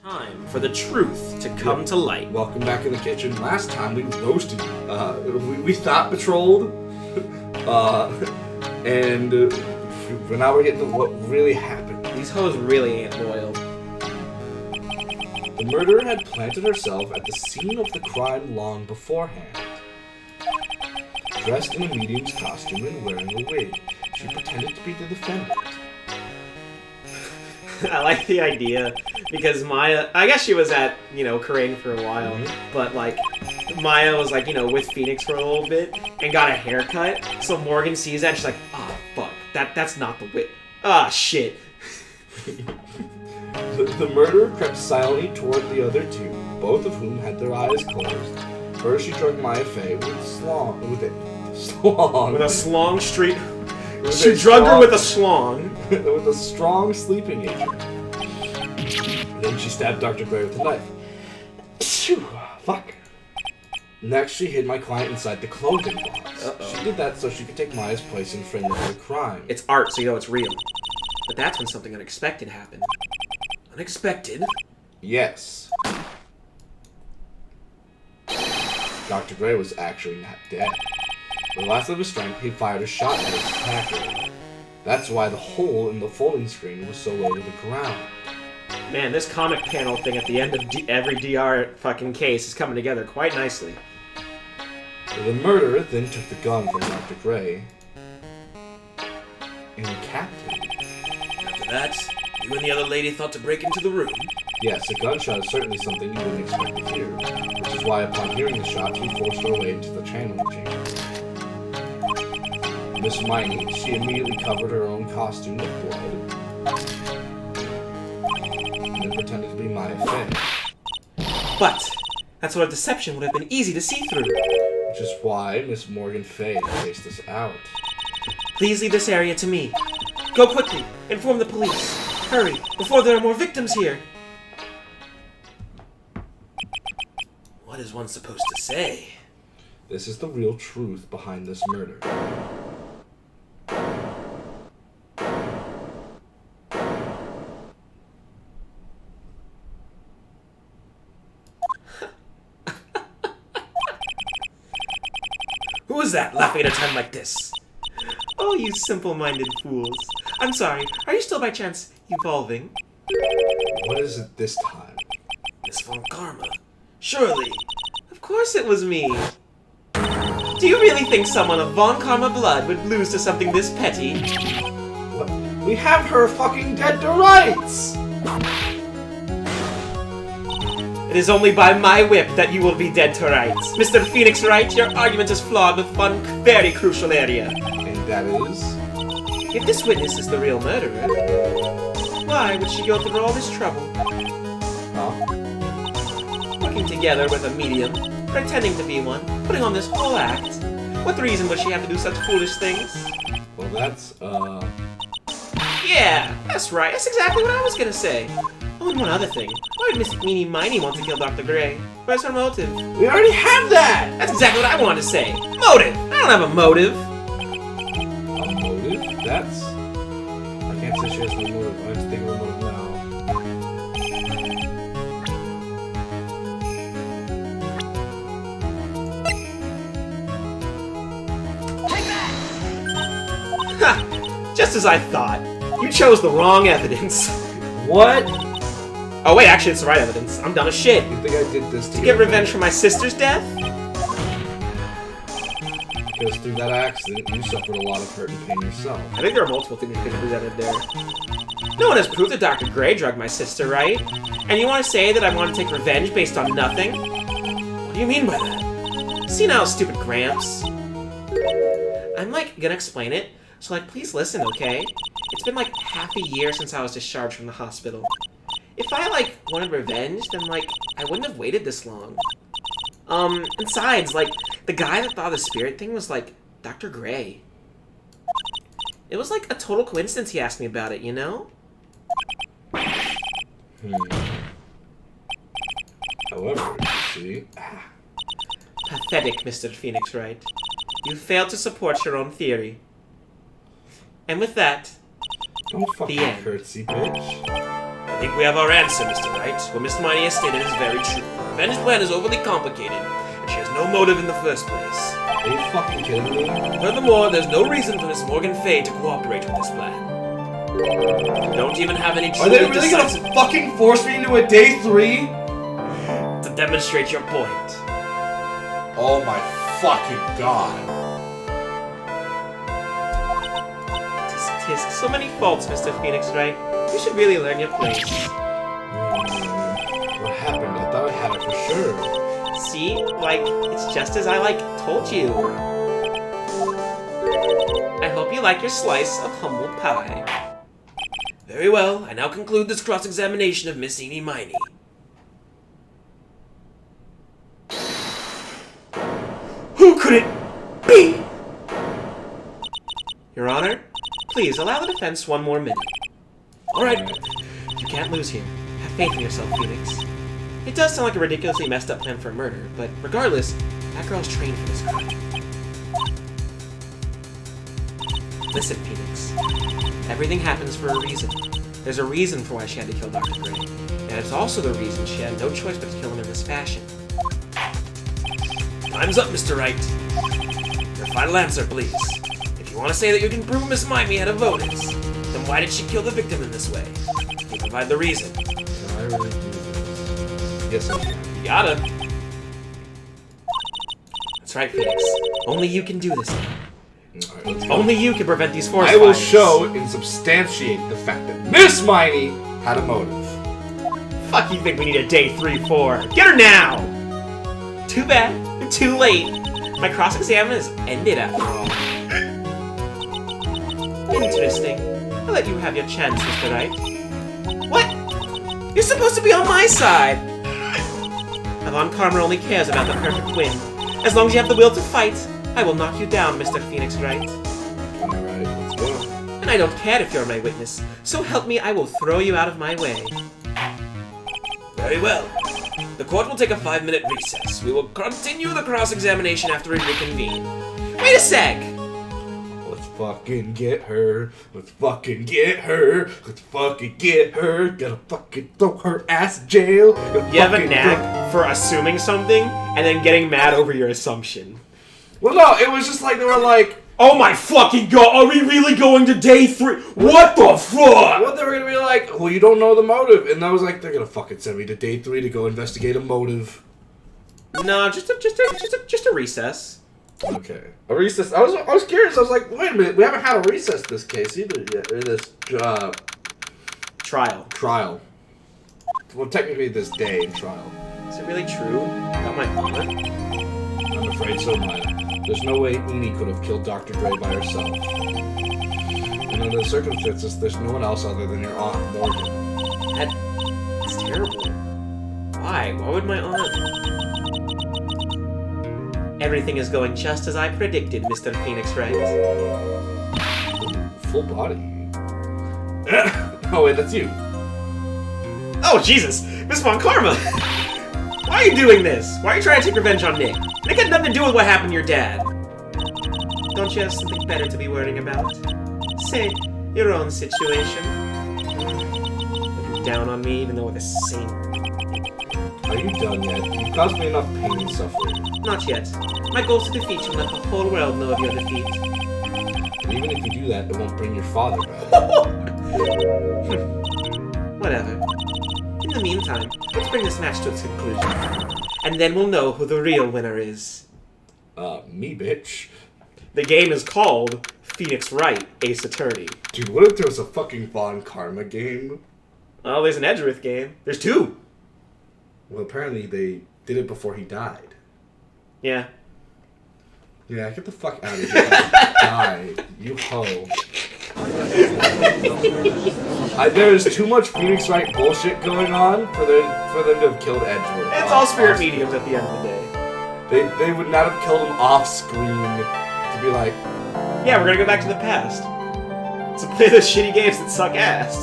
Time for the truth to come to light. Welcome back in the kitchen. Last time we roasted, we thought patrolled, and now we're getting to what really happened. These hoes really ain't loyal. The murderer had planted herself at the scene of the crime long beforehand. Dressed in a medium's costume and wearing a wig, she pretended to be the defendant. I like the idea because Maya, I guess she was at, Crane for a while, but like, Maya was like, with Phoenix for a little bit and got a haircut. So Morgan sees that and she's like, oh, fuck, that's not the wig. Ah, shit. The murderer crept silently toward the other two, both of whom had their eyes closed. First, she drugged Maya Fey with a slong. With a slong street. She drugged her with a slong. With a strong sleeping agent. Then she stabbed Dr. Gray with a knife. Fuck. Next, she hid my client inside the clothing box. She did that so she could take Maya's place in framing the crime. It's art, so you know it's real. But that's when something unexpected happened. Unexpected? Yes. Dr. Gray was actually not dead. With the last of his strength, he fired a shot at his attacker. That's why the hole in the folding screen was so low to the ground. Man, this comic panel thing at the end of every DR fucking case is coming together quite nicely. The murderer then took the gun from Dr. Gray and capped him. After that, you and the other lady thought to break into the room? Yes, a gunshot is certainly something you wouldn't expect to hear, which is why upon hearing the shots, we forced our way into the channeling chamber. Miss Miney, she immediately covered her own costume with blood, and then pretended to be Maya Fey. But that sort of deception would have been easy to see through. Which is why Miss Morgan Fey chased us out. Please leave this area to me. Go quickly. Inform the police. Hurry, before there are more victims here. What is one supposed to say? This is the real truth behind this murder. Who is that laughing at a time like this? Oh, you simple-minded fools. I'm sorry, are you still by chance evolving? What is it this time? Miss Von Karma. Surely. Of course it was me. Do you really think someone of Von Karma blood would lose to something this petty? What? We have her fucking dead to rights! It is only by my whip that you will be dead to rights. Mr. Phoenix Wright, your argument is flawed with one very crucial area. And that is? If this witness is the real murderer, why would she go through all this trouble? Huh? Working together with a medium, pretending to be one, putting on this whole act. What reason would she have to do such foolish things? Well, that's, Yeah, that's right. That's exactly what I was gonna say. Oh, and one other thing. Why would Miss Meanie Miney want to kill Dr. Gray? Where's her motive? We already have that! That's exactly what I wanted to say. Motive! I don't have a motive. A motive? That's... I can't say she has no motive. I have to think of a motive now. Ha! Just as I thought. You chose the wrong evidence. What? Oh wait, actually it's the right evidence. I'm dumb as shit. You think I did this To get revenge for my sister's death? Because through that accident, you suffered a lot of hurt and pain yourself. I think there are multiple things that could be presented there. No one has proved that Dr. Gray drugged my sister, right? And you want to say that I want to take revenge based on nothing? What do you mean by that? See now, stupid Gramps. I'm gonna explain it, so please listen, okay? It's been half a year since I was discharged from the hospital. If I wanted revenge, then I wouldn't have waited this long. Besides, the guy that thought the spirit thing was Dr. Gray. It was a total coincidence he asked me about it, you know? However, see... Pathetic, Mr. Phoenix Wright. You failed to support your own theory. And with that, Don't fucking the end. curtsy, bitch. think we have our answer, Mr. Wright. What Miss Miney has stated is very true. The revenge plan is overly complicated, and she has no motive in the first place. Are you fucking kidding me? Furthermore, there's no reason for Miss Morgan Fay to cooperate with this plan. You don't even have any Are they really gonna fucking force me into a day 3? To demonstrate your point. Oh my fucking god. Tisk, so many faults, Mr. Phoenix Wright. You should really learn your place. What happened? I thought I had it for sure. See? It's just as I, told you. I hope you like your slice of humble pie. Very well, I now conclude this cross-examination of Miss Eenie Miney. Who could it be? Your Honor, please allow the defense one more minute. Alright, you can't lose here. Have faith in yourself, Phoenix. It does sound like a ridiculously messed up plan for a murder, but regardless, that girl's trained for this crime. Listen, Phoenix. Everything happens for a reason. There's a reason for why she had to kill Dr. Gray. And it's also the reason she had no choice but to kill him in this fashion. Time's up, Mr. Wright. Your final answer, please. If you want to say that you can prove Miss Miney had a motive, then why did she kill the victim in this way? You provide the reason. Can I really do this? Yes, I can. You gotta. That's right, Phoenix. Only you can do this. Alright, let's go. Only you can prevent these forest I will fires. show and substantiate the fact that Miss Miney had a motive. Fuck you think we need a day 3-4. Get her now! Too bad. Too late. My cross-exam is ended after all. Interesting. I'll let you have your chance, Mr. Wright. What? You're supposed to be on my side! Avon Karma only cares about the perfect win. As long as you have the will to fight, I will knock you down, Mr. Phoenix Wright. Alright, let's go. And I don't care if you're my witness, so help me, I will throw you out of my way. Very well. The court will take a 5-minute recess. We will continue the cross-examination after we reconvene. Wait a sec! Let's fucking get her. Let's fucking get her. Let's fucking get her. Gotta fucking throw her ass in jail. You have a knack for assuming something and then getting mad over your assumption. Well, no, it was just like they were like, Oh my fucking god, are we really going to day 3? What the fuck? what they were gonna be like, well, you don't know the motive. And I was like, they're gonna fucking send me to day 3 to go investigate a motive. No, just a recess. Okay. A recess. I was curious. I was like, wait a minute, we haven't had a recess this case either yet. Or this, Trial. trial. Well, technically this day in trial. Is it really true? About my honor? I'm afraid so, Maya. There's no way Eenie could have killed Dr. Gray by herself. And under the circumstances, there's no one else other than your Aunt Morgan. That's terrible. Why? Why would my aunt... Everything is going just as I predicted, Mr. Phoenix Wright. Full body. Oh wait, that's you. Oh, Jesus! Miss Von Karma! Why are you doing this? Why are you trying to take revenge on Nick? Nick had nothing to do with what happened to your dad. Don't you have something better to be worrying about? Say, your own situation. Looking down on me even though we're the same... Are you done yet? You've caused me enough pain and suffering. Not yet. My goal is to defeat you and let the whole world know of your defeat. And even if you do that, it won't bring your father back. Whatever. In the meantime, let's bring this match to its conclusion. And then we'll know who the real winner is. Me, bitch. The game is called Phoenix Wright, Ace Attorney. Dude, what if there was a fucking Von Karma game? Oh, there's an Edgeworth game. There's 2. Well, apparently they did it before he died. Yeah. Yeah, get the fuck out of here. Die, you hoe. There's too much Phoenix Wright bullshit going on for them to have killed Edgeworth. It's all spirit mediums at the end of the day. They would not have killed him off screen to be like, Yeah, we're gonna go back to the past. To play those shitty games that suck ass.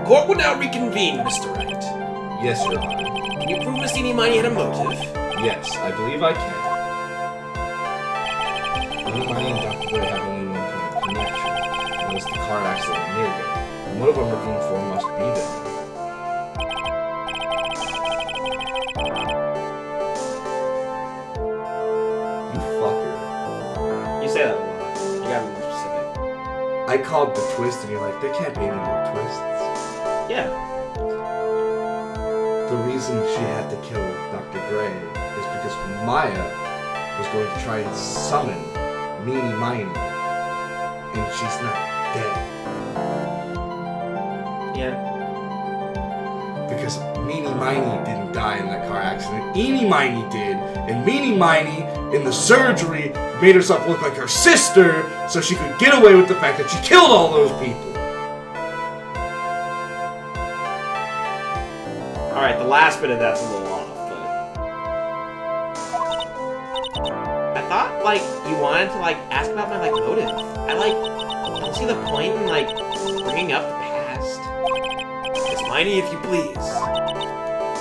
Court will now reconvene, Mr. Wright. yes, Your Honor. Can you prove Miss Eenie Miney had a motive? Yes, I believe I can. Eenie Miney and Dr. Gray have only one connection. That is the car accident near them. And one of them looking for must be there. I called the twist, and you're like, there can't be any more twists. Yeah. The reason she had to kill Dr. Gray is because Maya was going to try and summon Meanie Miney, and she's not dead. Yeah. Because Meanie Miney didn't die in that car accident. Eenie Miney did, and Meanie Miney, in the surgery, made herself look like her sister so she could get away with the fact that she killed all those people. Alright, the last bit of that's a little off, but... I thought, like, you wanted to, like, ask about my, like, motive. I don't see the point in, like, bringing up the past. Miss Miney, if you please.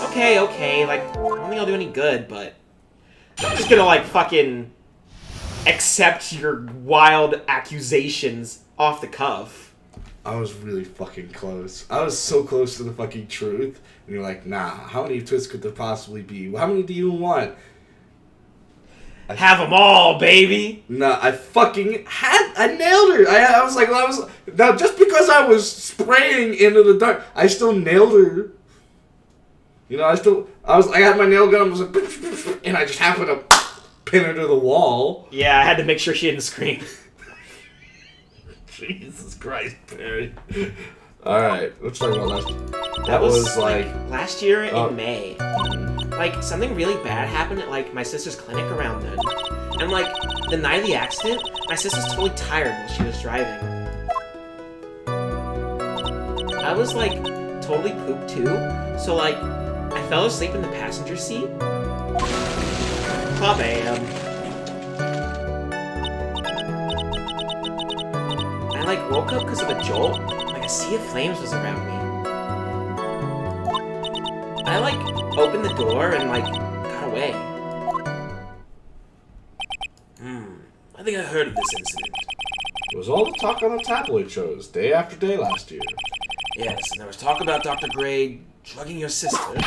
Okay, like, I don't think I'll do any good, but... I'm just gonna, like, fucking... accept your wild accusations off the cuff. I was really fucking close. I was so close to the fucking truth. And you're like, nah, how many twists could there possibly be? How many do you want? Have them all, baby! Nah, I nailed her. I was like, now just because I was spraying into the dark, I still nailed her. You know, I had my nail gun, I was like, and I just happened to pin her to the wall. Yeah, I had to make sure she didn't scream. Jesus Christ, Perry. Alright, let's talk about last. That was like last year in May. Mm-hmm. Like, something really bad happened at, like, my sister's clinic around then. And, like, the night of the accident, my sister's totally tired while she was driving. I was, like, totally pooped too, so, like, I fell asleep in the passenger seat. Bam. I, like, woke up because of a jolt. Like, a sea of flames was around me. I, like, opened the door and, like, got away. I think I heard of this incident. It was all the talk on the tabloid shows, day after day last year. Yes, and there was talk about Dr. Gray drugging your sister.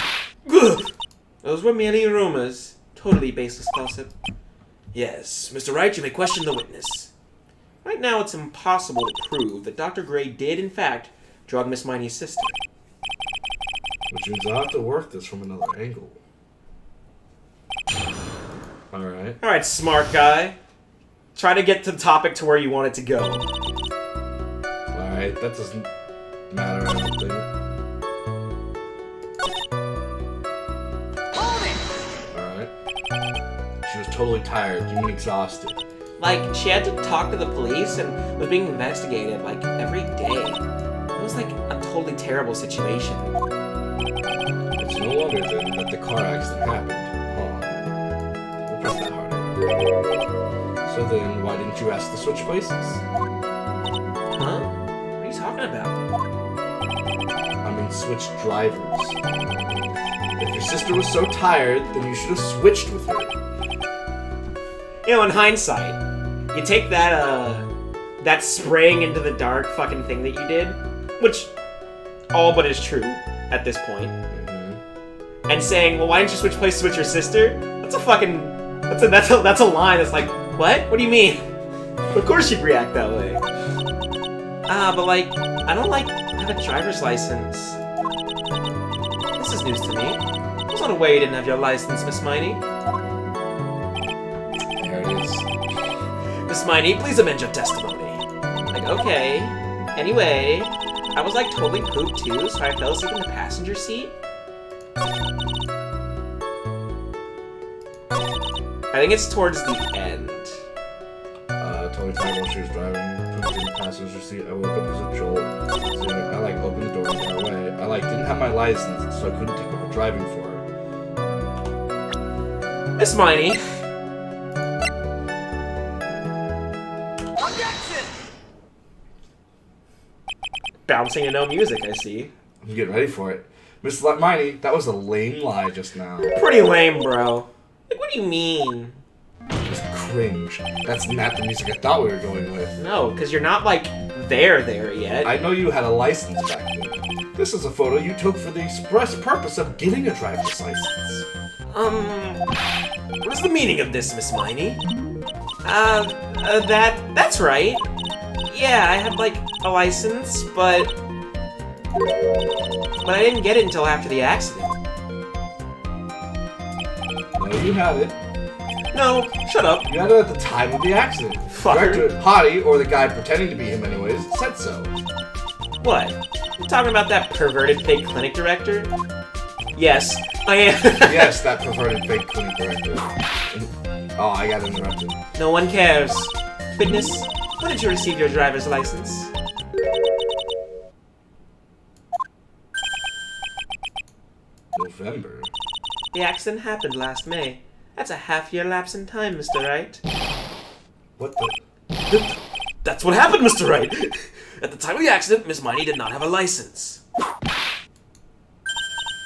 Those were merely rumors. Totally baseless gossip. Yes, Mr. Wright, you may question the witness. Right now, it's impossible to prove that Dr. Gray did, in fact, drug Miss Miney's sister. Which means I'll have to work this from another angle. Alright. Alright, smart guy. Try to get to the topic to where you want it to go. Alright, that doesn't matter, I don't think. Alright. She was totally tired, you mean exhausted. Like, she had to talk to the police and was being investigated, like, every day. It was, like, a totally terrible situation. It's no wonder then that the car accident happened. Hold on. We'll press that harder. So then, why didn't you ask to switch places? Huh? What are you talking about? I mean, switch drivers. If your sister was so tired, then you should have switched with her. You know, in hindsight, you take that spraying into the dark fucking thing that you did, which all but is true at this point, and saying, well, why didn't you switch places with your sister? That's a line that's like, what? What do you mean? Of course you'd react that way. But like, I don't have a driver's license. This is news to me. I was not aware you didn't have your license, Miss Miney. There it is. Miss Miney, please amend your testimony. Like, okay. Anyway, I was like totally pooped too, so I fell asleep in the passenger seat. I think it's towards the end. Totally tired while she was driving, pooped in the passenger seat. I woke up because of jolt. So I like opened the door and got away. I like didn't have my license, so I couldn't take over driving for her. Miss Miney. Objection! Bouncing to no music, I see. I'm getting ready for it. Miss Miney, that was a lame lie just now. Pretty lame, bro. Like, what do you mean? It was cringe. That's not the music I thought we were going with. No, because you're not, like, there yet. I know you had a license back then. This is a photo you took for the express purpose of getting a driver's license. What is the meaning of this, Miss Miney? That's right. yeah, I had, like, a license, but I didn't get it until after the accident. No, you had it. No, shut up. You had it at the time of the accident. Fucker. Director Hottie, or the guy pretending to be him anyways, said so. What? You talking about that perverted fake clinic director? Yes, I am. Yes, that perverted fake clinic director. Oh, I got interrupted. No one cares. Witness, when did you receive your driver's license? November. The accident happened last May. That's a half-year lapse in time, Mr. Wright. What the? That's what happened, Mr. Wright! At the time of the accident, Miss Miney did not have a license.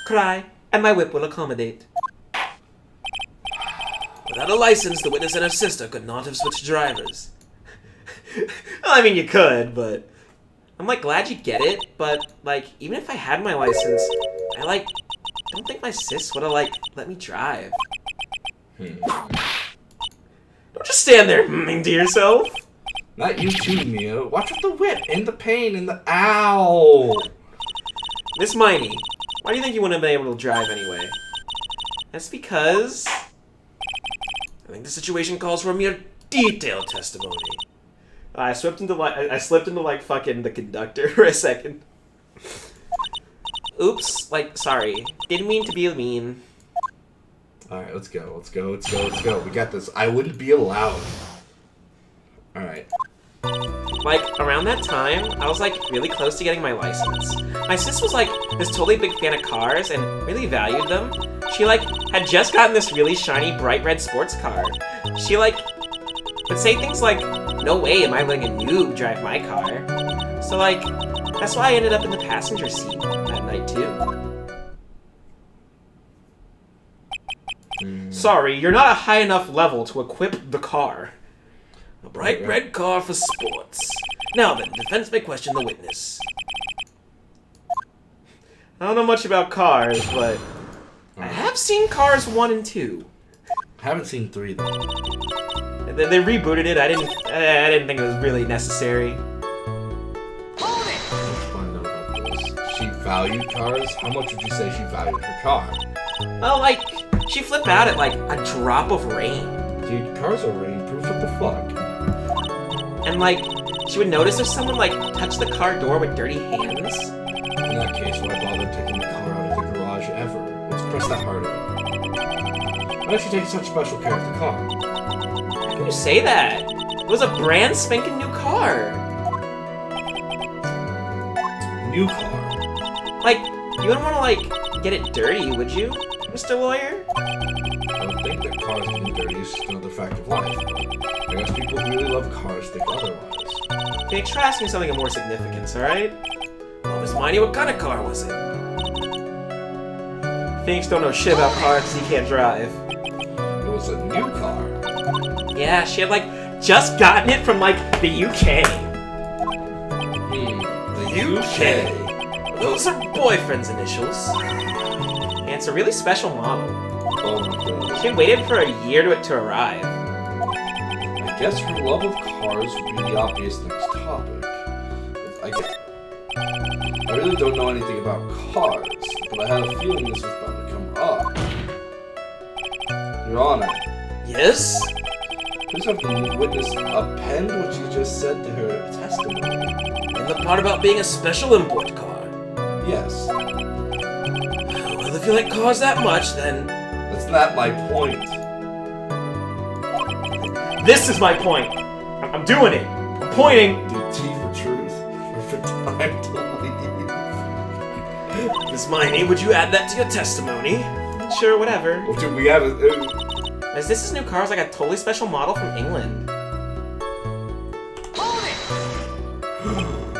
Cry, and my whip will accommodate. Without a license, the witness and her sister could not have switched drivers. Well, I mean, you could, but... I'm, like, glad you get it, but, like, even if I had my license, I, like, don't think my sis would have, like, let me drive. Don't just stand there to yourself. Not you too, Mia. Watch with the whip, and the pain, and the ow! Miss Miney, why do you think you wouldn't have been able to drive anyway? That's because... I think the situation calls for a mere detailed testimony. I slipped into like fucking the conductor for a second. Oops, like, sorry. Didn't mean to be mean. Alright, let's go. We got this. I wouldn't be allowed. Alright. Like, around that time, I was, like, really close to getting my license. My sis was, like, this totally big fan of cars and really valued them. She, like, had just gotten this really shiny, bright red sports car. She, like, would say things like, no way am I letting a noob drive my car. So, like, that's why I ended up in the passenger seat that night, too. Sorry, you're not a high enough level to equip the car. A bright red car for sports. Now then, defense may question the witness. I don't know much about cars, but I have seen Cars 1 and 2. Haven't seen 3 though. They rebooted it. I didn't think it was really necessary. Let's find out about this. She valued cars? How much would you say she valued her car? Well, like, she flipped out at, like, a drop of rain. Dude, cars are rainproof, what the fuck? And, like, she would notice if someone, like, touched the car door with dirty hands. In that case, why bother taking the car out of the garage ever? Let's press that harder. Why don't you take such special care of the car? How can you say that? It was a brand spanking new car. New car? Like, you wouldn't want to, like, get it dirty, would you, Mr. Lawyer? I don't think that cars getting dirty is just another fact of life, but I guess people who really love cars think otherwise. Phoenix, try asking something of more significance, alright? Well, Miss Miney, what kind of car was it? Phoenix don't know shit about cars because he can't drive. It was a new car. Yeah, she had, like, just gotten it from, like, the UK. The UK? Those are boyfriend's initials. And it's a really special model. Oh my god. She had waited for a year to arrive. I guess her love of cars would be the obvious next topic. I really don't know anything about cars, but I had a feeling this was about to come up. Your Honor, Yes? please have the witness append what you just said to her testimony. And the part about being a special import car. Yes. Well, if you like cars that much, then... That's not my point. This is my point! I'm doing it! I'm pointing! Dude, T for truth. Perfect time to leave. Miss Miney, would you add that to your testimony? Sure, whatever. Well, dude, we have a... As this new car is like a totally special model from England.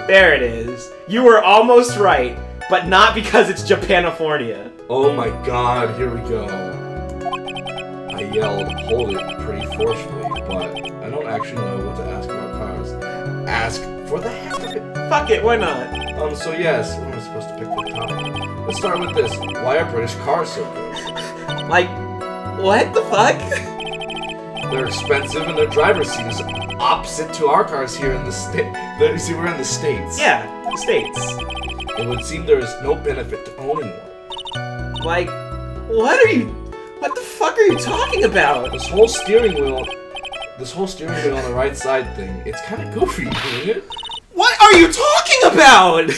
There it is. You were almost right, but not because it's Japanifornia. Oh my god, here we go. I yelled, hold it, pretty forcefully, but I don't actually know what to ask about cars. Ask for the heck of it. Fuck it, why not? So yes, what am I supposed to pick for the topic? Let's start with this. Why are British cars so good? Like, what the fuck? They're expensive, and their driver's seat is opposite to our cars here in the state. You see, we're in the States. Yeah, the States. It would seem there is no benefit to owning one. Like, what the fuck are you talking about? This whole steering wheel on the right side thing, it's kind of goofy, isn't it? What are you talking about?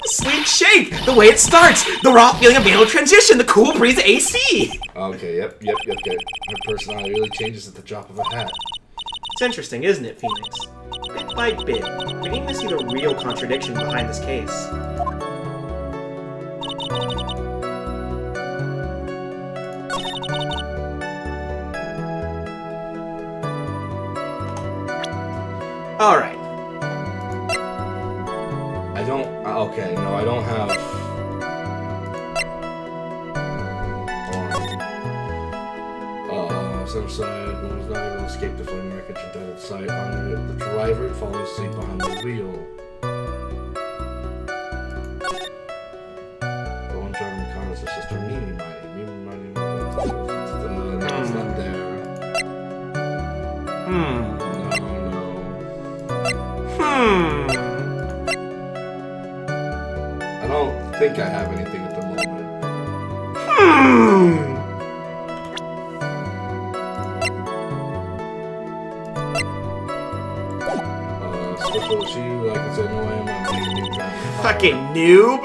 Sweet shake, the way it starts, the raw feeling of manual transition, the cool breeze of AC. Okay, yep. Her personality really changes at the drop of a hat. It's interesting, isn't it, Phoenix? Bit by bit, beginning to see the real contradiction behind this case. Alright. Okay, no, I don't have... Some side was not able to escape the flaming wreckage and died at sight. On the driver had fallen asleep behind the wheel. The one driving the car was his sister, Mimi Mighty. It's not there. No. I don't think I have anything at the moment. She, like I said, no way I'm not making a new driver. Fucking noob!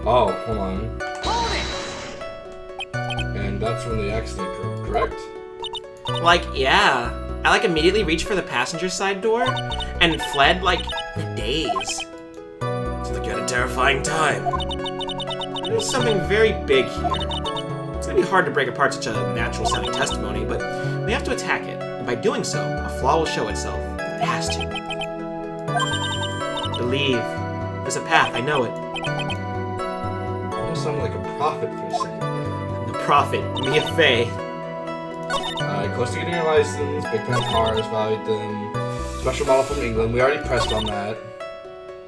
Oh, hold on. And that's when the accident occurred, correct? Like, yeah. I, like, immediately reached for the passenger side door and fled, like, in a daze. It's like you had a terrifying time. There's something very big here. It's gonna be hard to break apart such a natural-sounding testimony, but we have to attack it. And by doing so, a flaw will show itself. It has to. Believe. There's a path, I know it. Almost sounded like a prophet for a second there. The prophet, Mia Fey. Close to getting your license, big pen cars, valued them. Special model from England, we already pressed on that.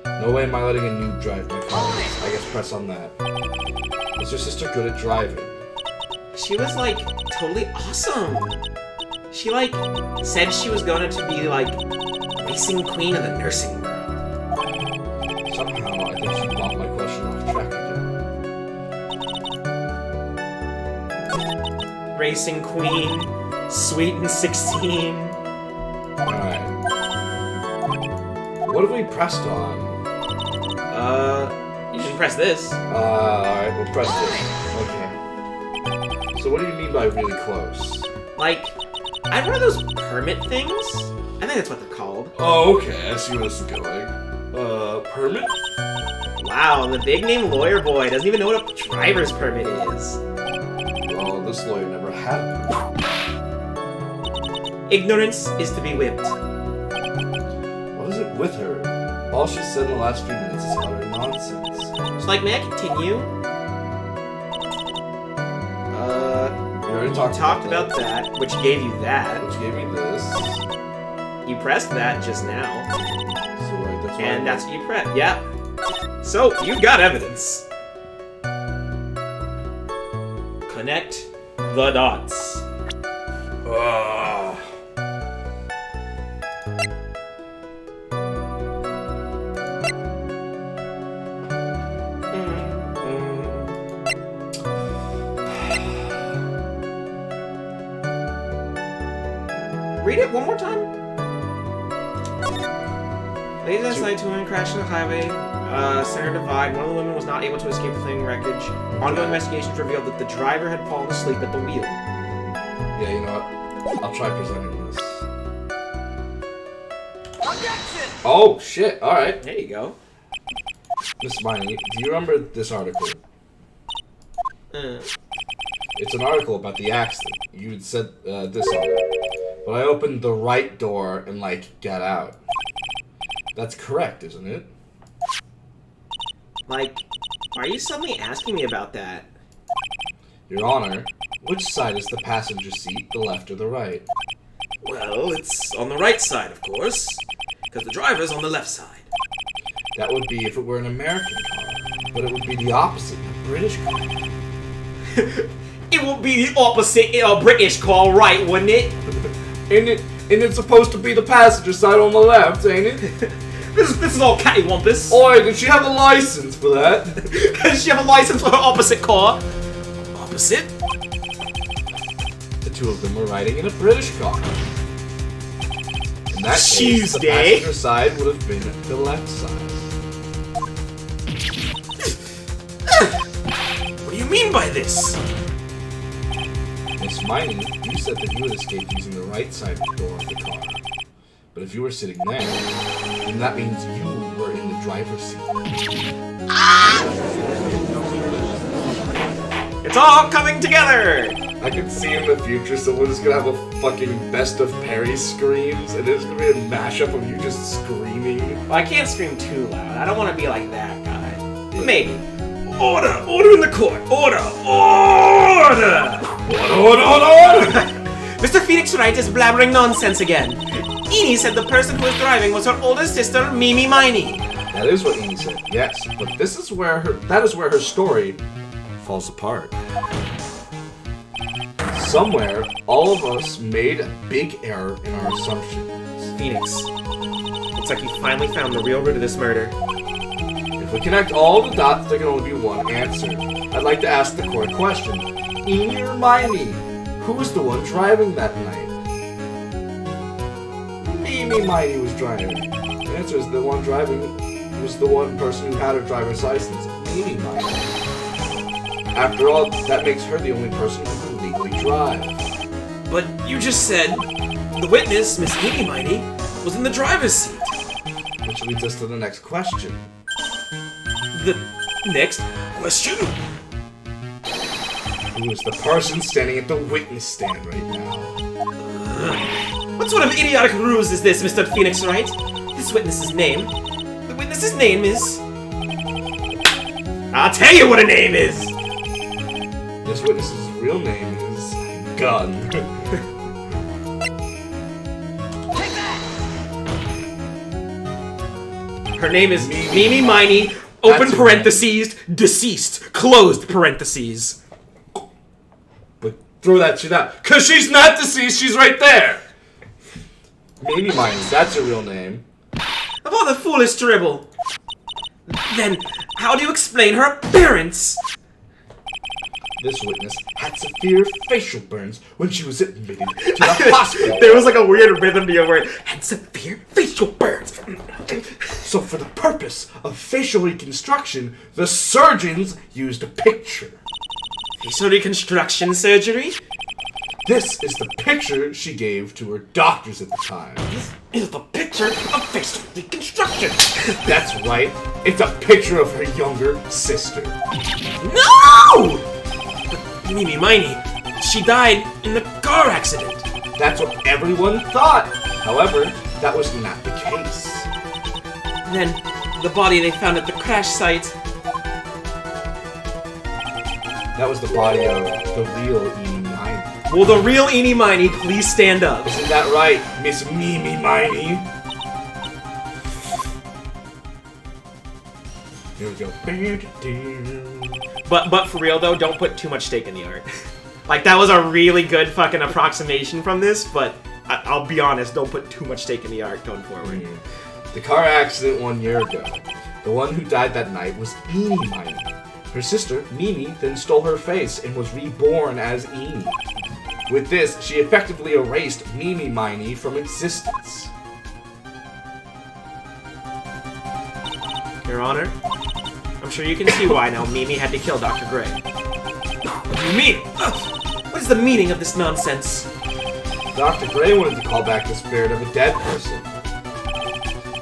No way am I letting a noob drive my cars. I guess press on that. Is your sister good at driving? She was, like, totally awesome. She, like, said she was going to be, like, racing queen of the nursing world. Somehow, I think she bought my question off track again. Racing queen, sweet and 16. Alright. What have we pressed on? You should press this. Alright, we'll press this. Okay. So what do you mean by really close? Like, I have one of those permit things. I think that's what they're called. Oh, okay, I see where this is going. Permit? Wow, the big name lawyer boy doesn't even know what a driver's permit is. Well, this lawyer never had a permit. Ignorance is to be whipped. What is it with her? All she said in the last few minutes is utter nonsense. So, like, may I continue? We already talked about that, which gave you that. Which gave me this. You pressed that just now. So, like, that's why And that's what you pressed. Yeah. So, you've got evidence. Connect the dots. Ugh. Read it one more time. Late last night, two women crashed on the highway, center divide. One of the women was not able to escape the flaming wreckage. Ongoing investigations revealed that the driver had fallen asleep at the wheel. Yeah, you know what? I'll try presenting this. Objection! Oh, shit. Alright. There you go. Miss Miney, do you remember this article? Uh, It's an article about the accident. You had said this on it. But I opened the right door and, like, got out. That's correct, isn't it? like, why are you suddenly asking me about that? Your Honor, which side is the passenger seat, the left or the right? Well, it's on the right side, of course, because the driver's on the left side. That would be if it were an American car, but it would be the opposite, a British car. It would be the opposite British call, right, wouldn't it? And it's supposed to be the passenger side on the left, ain't it? This is all cattywampus. Oi, did she have a license for that? Does she have a license for her opposite car? Opposite? The two of them were riding in a British car. In that case, the Tuesday. passenger side would have been the left side. What do you mean by this? Miss Miney, you said that you would escape using the right side door of the car. But if you were sitting there, then that means you were in the driver's seat. It's all coming together! I can see in the future someone's gonna have a fucking best of Perry screams, and it's gonna be a mashup of you just screaming. Well, I can't scream too loud. I don't want to be like that guy. Maybe. Order! Order in the court! Order! Order! Order! Mr. Phoenix Wright is blabbering nonsense again. Enid said the person who was driving was her older sister, Mimi Miney. That is what Enid said, yes, but that is where her story falls apart. Somewhere, all of us made a big error in our assumptions. Phoenix. Looks like you finally found the real root of this murder. If we connect all the dots, there can only be one answer. I'd like to ask the court a question. Enid or Miney? Who was the one driving that night? Mimi Miney was driving. The answer is the one driving was the one person who had her driver's license. Mimi Miney. After all, that makes her the only person who can legally drive. But you just said the witness, Miss Mimi Miney, was in the driver's seat. Which leads us to the next question. The next question? Who is the person standing at the witness stand right now? What sort of idiotic ruse is this, Mr. Phoenix Wright? This witness's name... The witness's name is... I'll tell you what her name is! This witness's real name is... Gun. Her name is Mimi Miney, open That's parentheses, deceased, closed parentheses. But throw that shit out. Cause she's not deceased, she's right there! Mimi Miney, that's her real name. Of all the foolish dribble. Then, how do you explain her appearance? This witness had severe facial burns when she was admitted to the hospital. There was like a weird rhythm to your word. Had severe facial burns. So for the purpose of facial reconstruction, the surgeons used a picture. Facial reconstruction surgery? This is the picture she gave to her doctors at the time. This is the picture of facial reconstruction. That's right. It's a picture of her younger sister. No! But Mimi Miney, she died in the car accident. That's what everyone thought. However, that was not the case. Then, the body they found at the crash site. That was the body of the real Enid Miney. Will the real Enid Miney please stand up? Isn't that right, Miss Mimi Miney? Here we go. But for real though, don't put too much stake in the art. Like, that was a really good fucking approximation from this, but I'll be honest, don't put too much stake in the art going forward. The car accident 1 year ago. The one who died that night was Enid Miney. Her sister, Mimi, then stole her face and was reborn as Enid. With this, she effectively erased Mimi Miney from existence. Your Honor, I'm sure you can see why now Mimi had to kill Dr. Gray. What do you mean? What is the meaning of this nonsense? Dr. Gray wanted to call back the spirit of a dead person.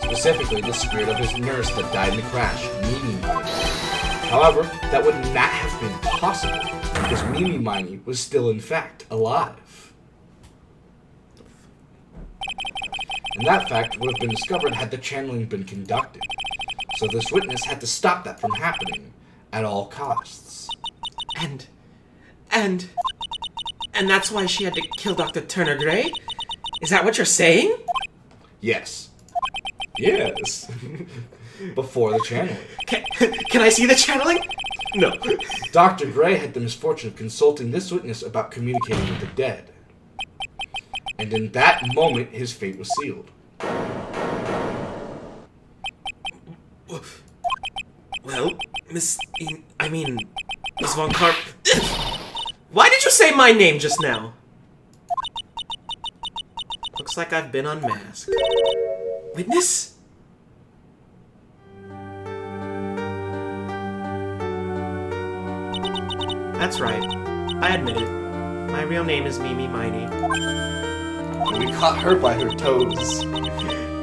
Specifically, the spirit of his nurse that died in the crash, Mimi Miney. However, that would not have been possible because Mimi Miney was still, in fact, alive. And that fact would have been discovered had the channeling been conducted. So this witness had to stop that from happening at all costs. And that's why she had to kill Dr. Turner Gray? Is that what you're saying? Yes. Yes. Before the channeling. Can I see the channeling? No. Dr. Gray had the misfortune of consulting this witness about communicating with the dead. And in that moment, his fate was sealed. Well, Miss Von Karp... Why did you say my name just now? Looks like I've been unmasked. Witness? That's right. I admit it. My real name is Mimi Miney. We caught her by her toes.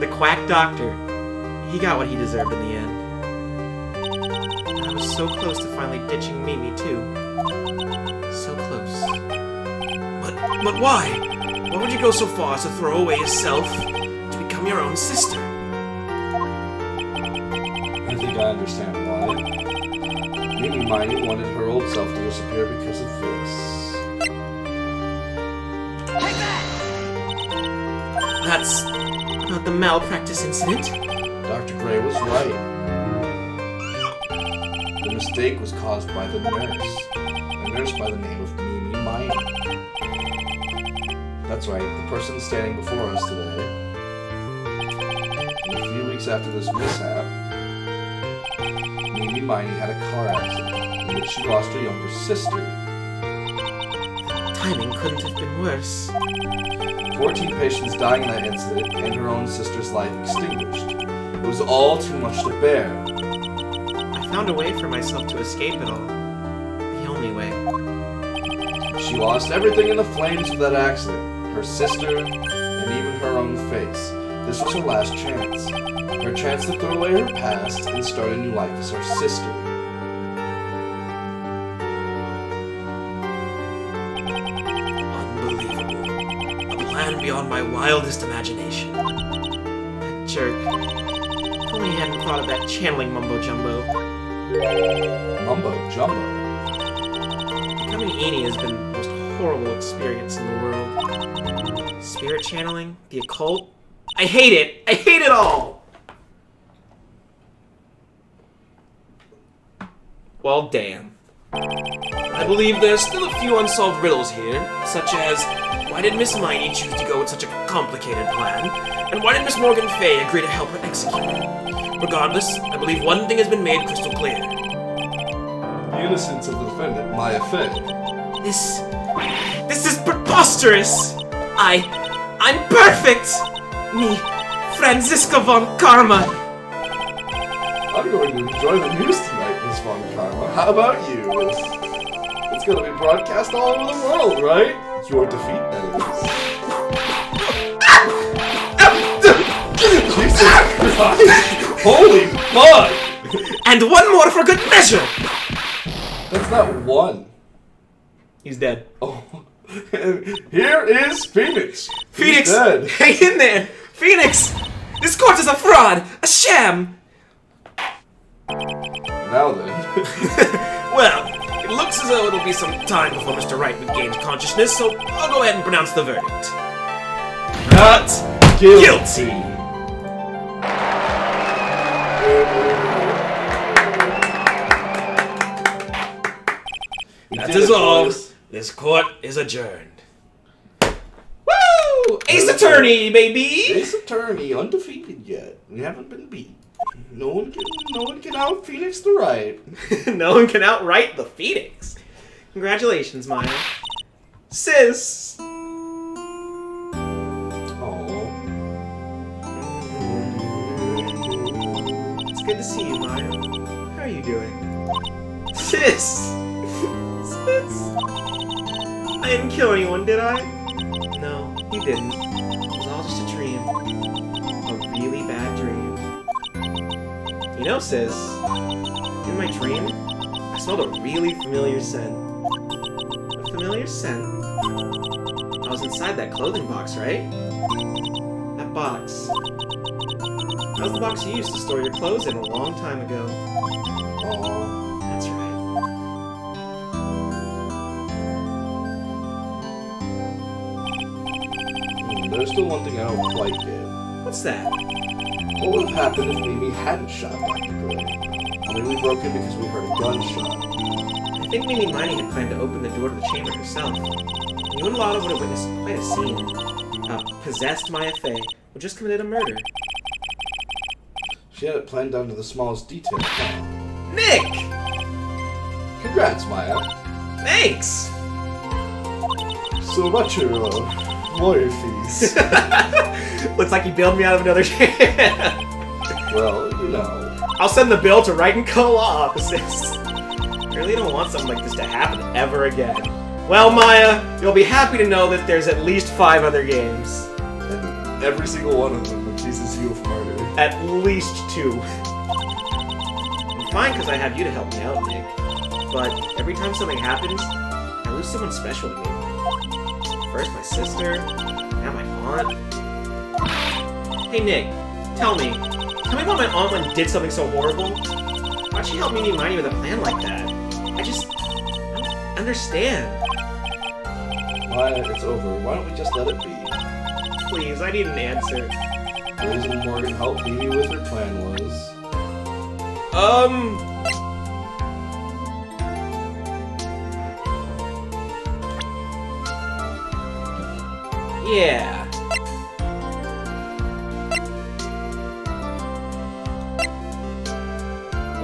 The quack doctor. He got what he deserved in the end. I was so close to finally ditching Mimi, too. So close. But why? Why would you go so far as to throw away yourself to become your own sister? I think I understand why. Mimi Miney wanted her old self to disappear because of this. That's about the malpractice incident? Dr. Gray was right. The mistake was caused by the nurse. A nurse by the name of Mimi Miney. That's right, the person standing before us today. And a few weeks after this mishap, Mimi Miney had a car accident in which she lost her younger sister. Timing couldn't have been worse. 14 patients dying in that incident and her own sister's life extinguished. It was all too much to bear. I found a way for myself to escape it all. The only way. She lost everything in the flames of that accident. Her sister, and even her own face. This was her last chance. Her chance to throw away her past and start a new life as her sister. Unbelievable. A plan beyond my wildest imagination. That jerk. If only he hadn't thought of that channeling mumbo-jumbo. Mumbo-jumbo? Becoming Eni has been the most horrible experience in the world. Spirit channeling? The occult? I hate it! I hate it all! Well, damn. I believe there's still a few unsolved riddles here, such as, why did Miss Miney choose to go with such a complicated plan? And why did Miss Morgan Fay agree to help her execute it? Regardless, I believe one thing has been made crystal clear. The innocence of the defendant, Maya Fay. This is preposterous! I'm perfect! Me, Franziska von Karma! I'm going to enjoy the news tonight, Miss Von Karma. How about you? It's going to be broadcast all over the world, right? Your defeat, that is. Jesus Christ! Holy fuck! And one more for good measure! That's not one. He's dead. Oh. And here is Phoenix. Phoenix! He's dead. Hang in there! Phoenix! This court is a fraud! A sham! Now then. Well, it looks as though it'll be some time before Mr. Wright regains consciousness, so I'll go ahead and pronounce the verdict. Not guilty. That is all. This court is adjourned. Woo! Ace Attorney, baby! Ace Attorney, undefeated yet. We haven't been beat. No one can out Phoenix the Wright. No one can outright the Phoenix. Congratulations, Maya. Sis! Oh. It's good to see you, Maya. How are you doing? Sis! Sis! I didn't kill anyone, did I? No, you didn't. It was all just a dream. A really bad dream. You know, sis, in my dream, I smelled a really familiar scent. A familiar scent? I was inside that clothing box, right? That box. That was the box you used to store your clothes in a long time ago. Oh. That's right. There's still one thing I don't quite get. What's that? What would have happened if Mimi hadn't shot Dr. Gray? Maybe we broke in because we heard a gunshot. I think Mimi Miney had planned to open the door to the chamber herself. You and Lotto would have witnessed quite a scene. Possessed Maya Fey, who just committed a murder. She had it planned down to the smallest detail. Nick! Congrats, Maya. Thanks! So about your lawyer fees. Looks like you bailed me out of another jam. Well, you know. I'll send the bill to Wright & Co. Law Offices. I really don't want something like this to happen ever again. Well, Maya, you'll be happy to know that there's at least 5 other games. And every single one of them accuses you of murder. At least 2. I'm fine because I have you to help me out, Nick. But every time something happens, I lose someone special to me. First my sister, now my aunt. Hey Nick, tell me why my aunt went and did something so horrible? Why'd she help Mimi Miney with a plan like that? I don't understand. Maya, it's over. Why don't we just let it be? Please, I need an answer. The reason Morgan helped Mimi with her plan was... Yeah.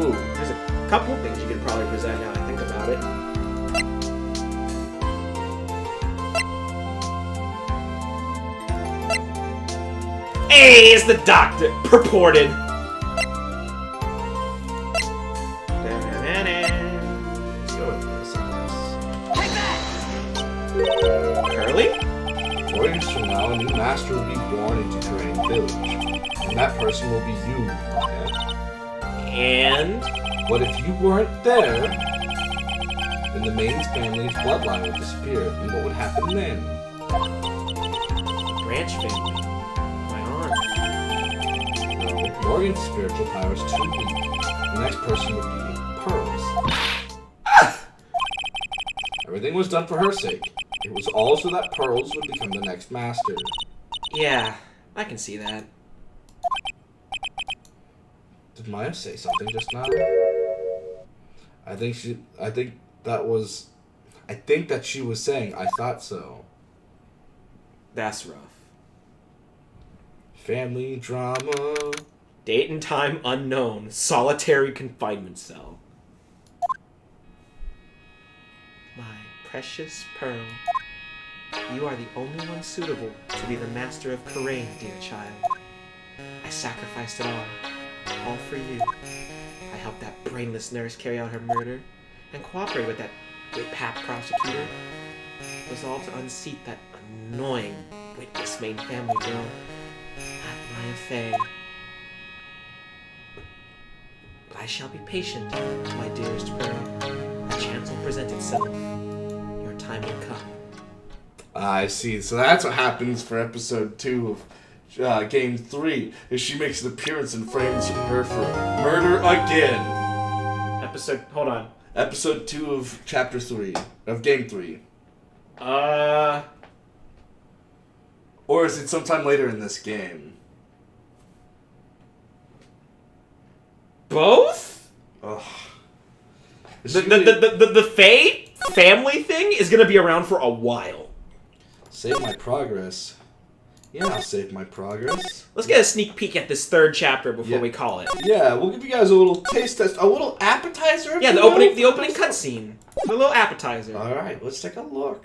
Ooh, there's a couple things you could probably present now I think about it. Hey, it's the doctor! Purported! Let's go with this, I guess. Curly? 4 years from now, a new master will be born into Terrain Village. And that person will be you, Maya. And? But if you weren't there, then the Main's family's bloodline would disappear. And what would happen then? Branch family. My aunt. No, Morgan's spiritual power is too weak. The next person would be Pearls. Everything was done for her sake. It was all so that Pearls would become the next master. Yeah, I can see that. Did Maya say something just now? I think that she was saying, I thought so. That's rough. Family drama. Date and time unknown. Solitary confinement cell. My precious Pearl. You are the only one suitable to be the master of Karain, dear child. I sacrificed it all for you. I helped that brainless nurse carry out her murder, and cooperate with that whip-hack prosecutor. It was all to unseat that annoying witness main family girl, that Maya Fey. But I shall be patient, my dearest Pearl. A chance will present itself. Your time will come. I see. So that's what happens for episode 2 of game 3. Is she makes an appearance and frames her for murder again. Hold on. Episode 2 of chapter 3 of game 3. Or is it sometime later in this game? Both? Ugh. The Faye family thing is gonna be around for a while. Save my progress. Yeah, I'll save my progress. Let's get a sneak peek at this 3rd chapter before we call it. Yeah, we'll give you guys a little taste test, a little appetizer. Yeah, the opening cutscene, a little appetizer. All right, let's take a look.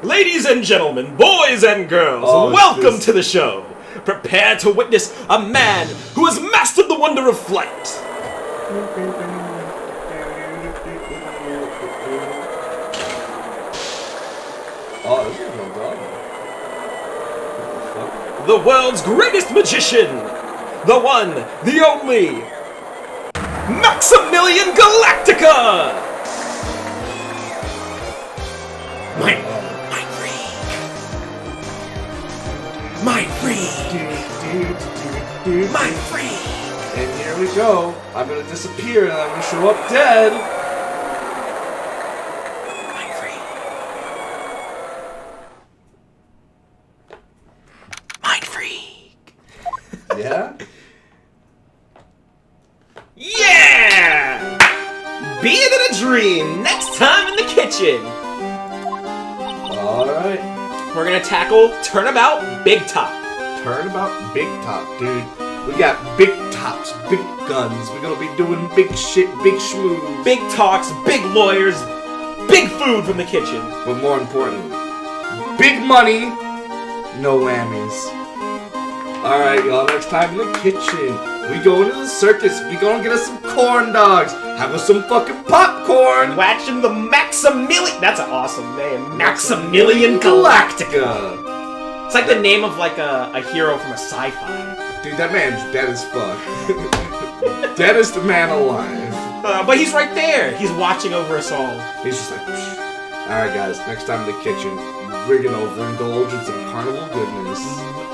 Ladies and gentlemen, boys and girls, welcome to the show. Prepare to witness a man who has mastered the wonder of flight. Oh, this is well done. The world's greatest magician, the one, the only, Maximilian Galactica! Mind freak! And here we go. I'm gonna disappear and I'm gonna show up dead. Mind freak. Mind freak. Yeah? kitchen. Alright. We're gonna tackle Turnabout Big Top. Turnabout Big Top, dude. We got big tops, big guns. We're gonna be doing big shit, big schmooze. Big talks, big lawyers, big food from the kitchen. But more importantly, big money, no whammies. Alright, y'all, next time in the kitchen, we go into the circus, we gonna get us some corn dogs, have us some fucking popcorn. Watching the Maximilian. That's an awesome name. Maximilian Galactica. It's like the name of like a hero from a sci-fi. Dude, that man's dead as fuck. Deadest man alive. But he's right there. He's watching over us all. He's just like, psh. Alright guys, next time in the kitchen, we're gonna overindulge in some carnival goodness.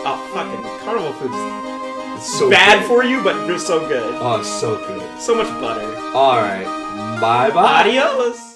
Oh, fucking carnival food's It's so bad good. for you, but they're so good. Oh, it's so good. So much butter. Alright, bye-bye. Adios.